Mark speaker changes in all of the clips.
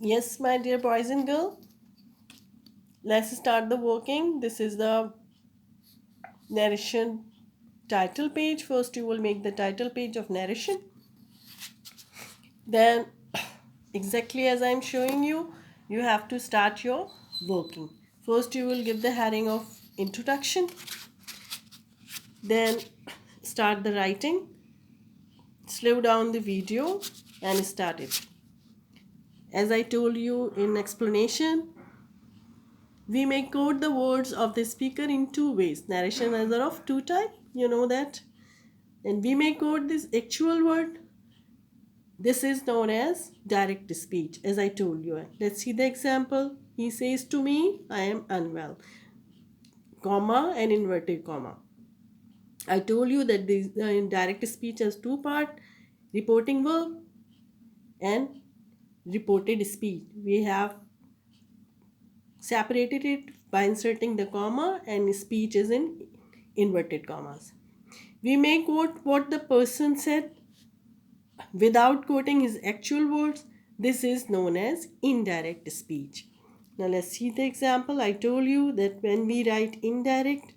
Speaker 1: Yes, my dear boys and girls, let's start the working. This is the narration title page. First, you will make the title page of narration. Then, exactly as I'm showing you, you have to start your working. First, you will give the heading of introduction. Then, start the writing. Slow down the video and start it. As I told you in explanation, we may code the words of the speaker in two ways. Narration is of two types, you know that. And we may code this actual word. This is known as direct speech, as I told you. Let's see the example. He says to me, I am unwell, comma and inverted comma. I told you that this direct speech has two parts, reporting verb and reported speech. We have separated it by inserting the comma, and speech is in inverted commas. We may quote what the person said without quoting his actual words. This is known as indirect speech. Now let's see the example. I told you that when we write indirect,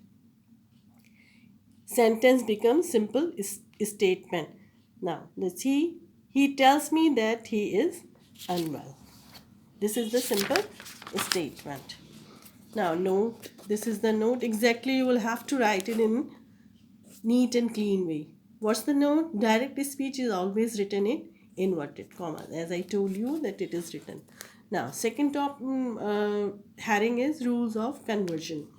Speaker 1: sentence becomes simple statement. Now let's see. He tells me that he is unwell. This is the simple statement. Now note, this is the note. Exactly, you will have to write it in neat and clean way. What's the note? Direct speech is always written in inverted commas, as I told you that it is written. Now second heading is rules of conversion.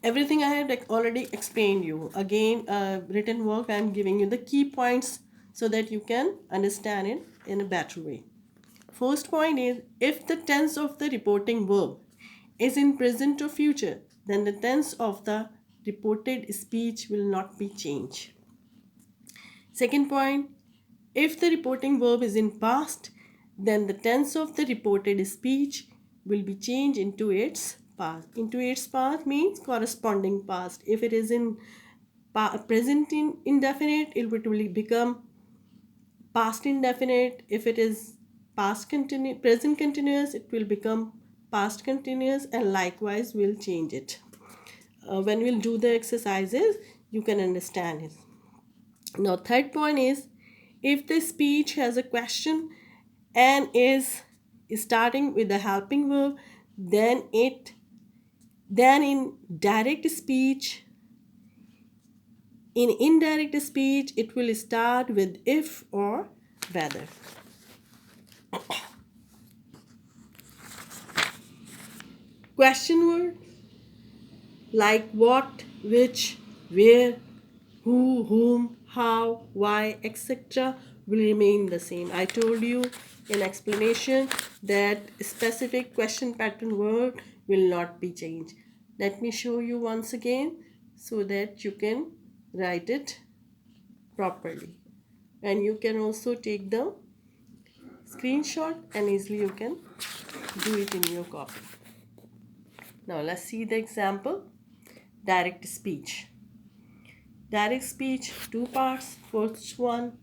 Speaker 1: Everything I have already explained you. Again, written work, I am giving you the key points so that you can understand it in a better way. First point is, if the tense of the reporting verb is in present or future, then the tense of the reported speech will not be changed. Second point, if the reporting verb is in past, then the tense of the reported speech will be changed into its past. Into its past means corresponding past. If it is in present indefinite, it will become past indefinite. If it is present continuous, it will become past continuous, and likewise we'll change it. When we'll do the exercises, you can understand it. Now third point is, if the speech has a question and is starting with the helping verb, then in direct speech, in indirect speech, it will start with if or whether. Question word like what, which, where, who, whom, how, why, etc. will remain the same. I told you in explanation that specific question pattern word will not be changed. Let me show you once again so that you can write it properly. And you can also take the screenshot and easily you can do it in your copy. Now let's see the example. Direct speech. Direct speech, two parts. First one,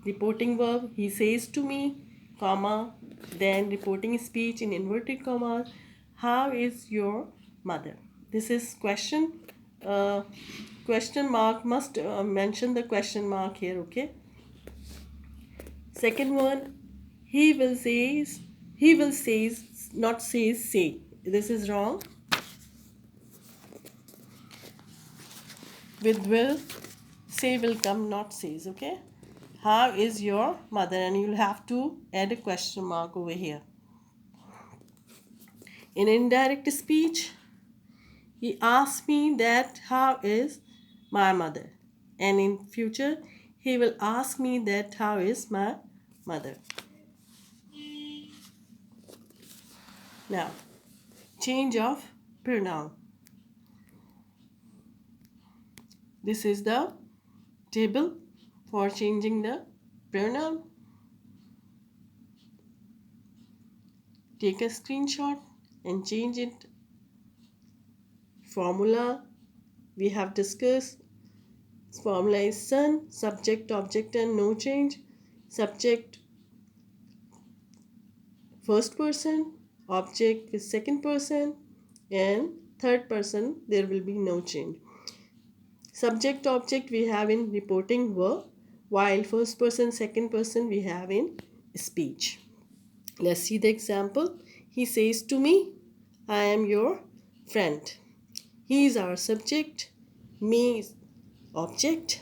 Speaker 1: reporting verb, he says to me, comma, then reporting speech in inverted commas, how is your mother? This is question. Question mark must mention the question mark here, okay? Second one, he will says, not says, say. This is wrong. With will, say will come, not says, okay? How is your mother? And you'll have to add a question mark over here. In indirect speech, he asks me that how is my mother? And in future, he will ask me that how is my mother? Now, change of pronoun. This is the table for changing the pronoun. Take a screenshot and change it. Formula we have discussed. Formula is son, subject, object, and no change. Subject first person, object is second person, and third person there will be no change. Subject object we have in reporting verb, while first person second person we have in speech. Let's see the example. He says to me, I am your friend. He is our subject, me is object,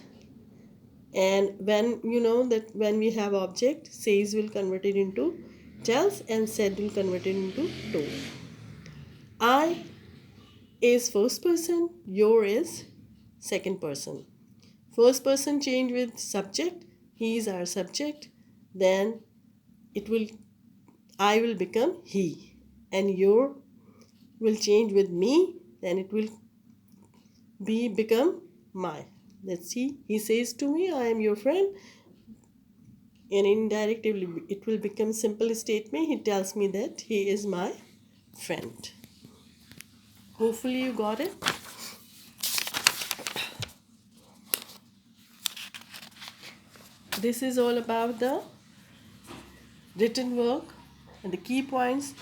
Speaker 1: and when you know that when we have object, says will convert it into tells and said will convert it into told. I is first person, your is second person. First person change with subject, he is our subject, then it will I will become he, and your will change with me, then it will become my. Let's see. He says to me, I am your friend. And indirect, it will become simple statement. He tells me that he is my friend. Hopefully you got it. This is all about the written work and the key points,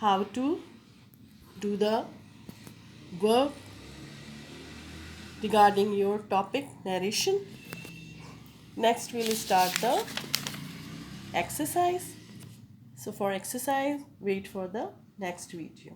Speaker 1: how to do the work regarding your topic narration. Next we'll start the exercise. So for exercise, wait for the next video.